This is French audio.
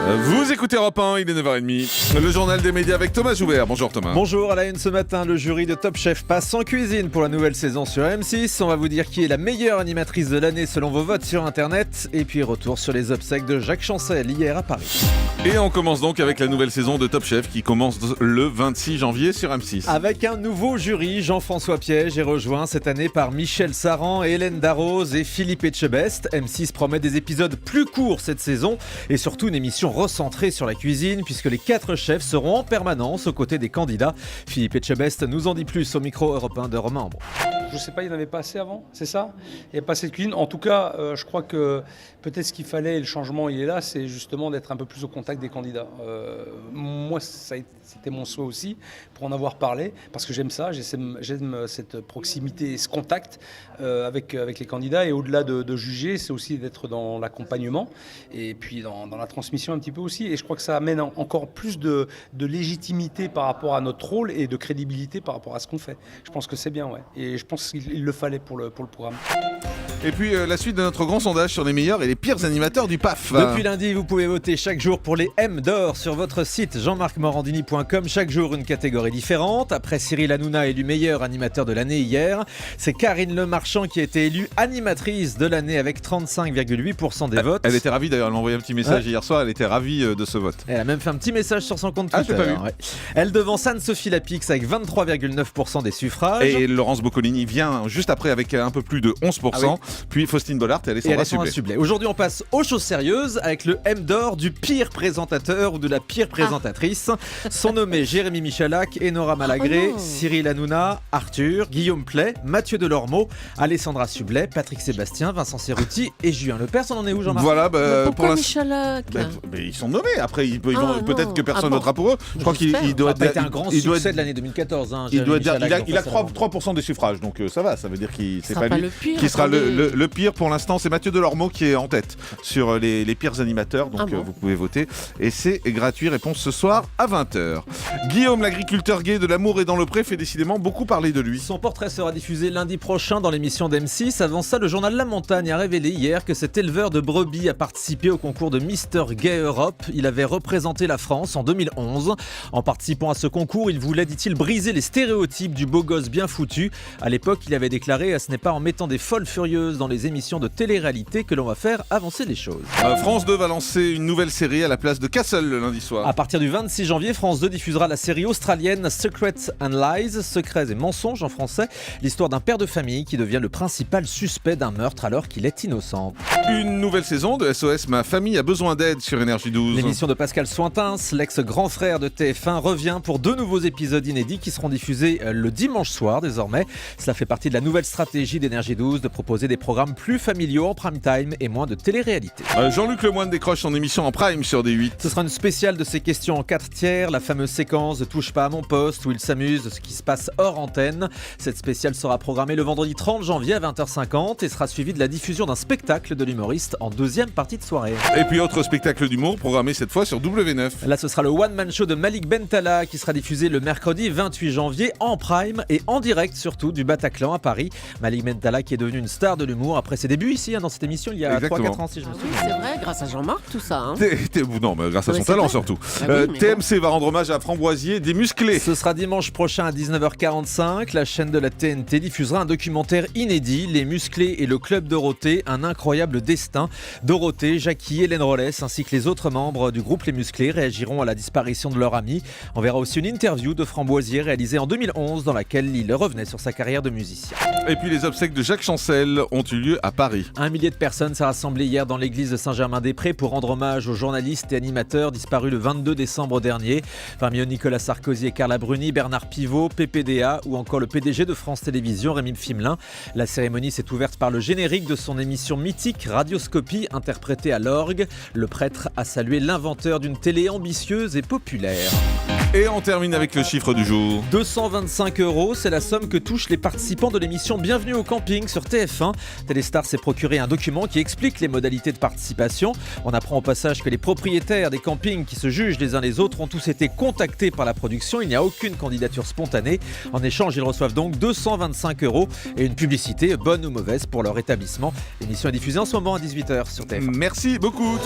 Vous écoutez Europe 1, il est 9h30. Le journal des médias avec Thomas Joubert. Bonjour Thomas. Bonjour, à la une ce matin, le jury de Top Chef passe en cuisine pour la nouvelle saison sur M6. On va vous dire qui est la meilleure animatrice de l'année selon vos votes sur Internet. Et puis retour sur les obsèques de Jacques Chancel hier à Paris. Et on commence donc avec la nouvelle saison de Top Chef qui commence le 26 janvier sur M6. Avec un nouveau jury, Jean-François Piège est rejoint cette année par Michel Saran, Hélène Darroze et Philippe Etchebest. M6 promet des épisodes plus courts cette saison et surtout une émission recentrée sur la cuisine puisque les 4 chefs seront en permanence aux côtés des candidats. Philippe Etchebest nous en dit plus au micro européen de Romain Ambron. Je sais pas, il n'y en avait pas assez avant, c'est ça? Il n'y a pas assez de cuisine. En tout cas, je crois que peut-être ce qu'il fallait, et le changement il est là, c'est justement d'être un peu plus au contact des candidats. Moi, c'était mon souhait aussi, pour en avoir parlé, parce que j'aime ça, j'aime cette proximité, ce contact avec les candidats. Et au-delà de juger, c'est aussi d'être dans l'accompagnement et puis dans la transmission un petit peu aussi. Et je crois que ça amène encore plus de légitimité par rapport à notre rôle et de crédibilité par rapport à ce qu'on fait. Je pense que c'est bien, ouais. Et je pense qu'il le fallait pour le programme. Et puis la suite de notre grand sondage sur les meilleurs et les pires animateurs du PAF. Depuis lundi, vous pouvez voter chaque jour pour les M d'or sur votre site jean-marc-morandini.com. Chaque jour, une catégorie différente. Après Cyril Hanouna élu meilleur animateur de l'année hier, c'est Karine Le Marchand qui a été élue animatrice de l'année avec 35,8% des votes. Elle était ravie d'ailleurs, elle m'a envoyé un petit message hier soir, elle était ravie de ce vote. Elle a même fait un petit message sur son compte Twitter. Ah, j'ai pas vu. Ouais. Elle devance Anne-Sophie Lapix avec 23,9% des suffrages. Et Laurence Boccolini vient juste après avec un peu plus de 11%. Ah oui. Puis Faustine Bollard et Alessandra Sublet. Aujourd'hui, on passe aux choses sérieuses avec le M d'or du pire présentateur ou de la pire présentatrice. Sont nommés Jérémy Michalak, Enora Malagré, Cyril Hanouna, Arthur, Guillaume Play, Mathieu Delormeau, Alessandra Sublet, Patrick Sébastien, Vincent Cerruti et Julien Lepers. On en est où, Jean-Marc? Voilà, pourquoi Michalak? Mais ils sont nommés. Après, peut-être que personne votera pour eux. Je crois qu'il doit être un grand succès de l'année 2014. Hein, il a 3% des suffrages, donc ça va. Ça veut dire qu'il c'est pas lui qui sera le pire. Pour l'instant, c'est Mathieu Delormeau qui est en tête sur les pires animateurs. Donc vous pouvez voter. Et c'est gratuit. Réponse ce soir à 20h. Guillaume, l'agriculteur gay de L'amour et dans le pré, fait décidément beaucoup parler de lui. Son portrait sera diffusé lundi prochain dans l'émission d'M6. Avant ça, le journal La Montagne a révélé hier que cet éleveur de brebis a participé au concours de Mister Gay Europe. Il avait représenté la France en 2011. En participant à ce concours, il voulait, dit-il, briser les stéréotypes du beau gosse bien foutu. À l'époque, il avait déclaré « Ce n'est pas en mettant des folles furieuses dans les émissions de télé-réalité que l'on va faire avancer les choses ». France 2 va lancer une nouvelle série à la place de Castle le lundi soir. À partir du 26 janvier, France 2 diffusera la série australienne Secrets and Lies, Secrets et mensonges en français, l'histoire d'un père de famille qui devient le principal suspect d'un meurtre alors qu'il est innocent. Une nouvelle saison de SOS Ma famille a besoin d'aide sur Énergie 12. L'émission de Pascal Sointins, l'ex-grand frère de TF1, revient pour 2 nouveaux épisodes inédits qui seront diffusés le dimanche soir désormais. Cela fait partie de la nouvelle stratégie d'Énergie 12 de proposer des programmes plus familiaux en prime time et moins de télé-réalité. Jean-Luc Lemoyne décroche son émission en prime sur D8. Ce sera une spéciale de ses questions en 4 tiers, la fameuse séquence de Touche pas à mon poste où il s'amuse de ce qui se passe hors antenne. Cette spéciale sera programmée le vendredi 30 janvier à 20h50 et sera suivie de la diffusion d'un spectacle de l'humoriste en deuxième partie de soirée. Et puis autre spectacle d'humour programmé cette fois sur W9. Là ce sera le One Man Show de Malik Bentala qui sera diffusé le mercredi 28 janvier en prime et en direct surtout du Bataclan à Paris. Malik Bentala qui est devenu une star de l'humour après ses débuts ici dans cette émission il y a 3-4 ans si je me souviens. Oui, c'est vrai, grâce à Jean-Marc tout ça. Hein. Non, mais grâce à son talent surtout. TMC va rendre hommage à Framboisier des musclés. Ce sera dimanche prochain à 19h45. La chaîne de la TNT diffusera un documentaire inédit, Les Musclés et le Club Dorothée, un incroyable destin. Dorothée, Jackie, Hélène Rollès ainsi que les autres membres du groupe Les Musclés réagiront à la disparition de leur ami. On verra aussi une interview de Framboisier réalisée en 2011 dans laquelle il revenait sur sa carrière de musicien. Et puis les obsèques de Jacques Chancel ont eu lieu à Paris. 1 millier de personnes s'est rassemblé hier dans l'église de Saint-Germain-des-Prés pour rendre hommage aux journalistes et animateurs disparus le 22 décembre dernier. Parmi eux, Nicolas Sarkozy et Carla Bruni, Bernard Pivot, PPDA ou encore le PDG de France Télévisions, Rémi Fimelin. La cérémonie s'est ouverte par le générique de son émission mythique Radioscopie, interprétée à l'orgue. Le prêtre a salué l'inventeur d'une télé ambitieuse et populaire. Et on termine avec le chiffre du jour. 225 €, c'est la somme que touchent les participants de l'émission Bienvenue au camping sur TF1. Téléstar s'est procuré un document qui explique les modalités de participation. On apprend au passage que les propriétaires des campings qui se jugent les uns les autres ont tous été contactés par la production. Il n'y a aucune candidature spontanée. En échange, ils reçoivent donc 225 € et une publicité, bonne ou mauvaise, pour leur établissement. L'émission est diffusée en ce moment à 18h sur TF1. Merci beaucoup.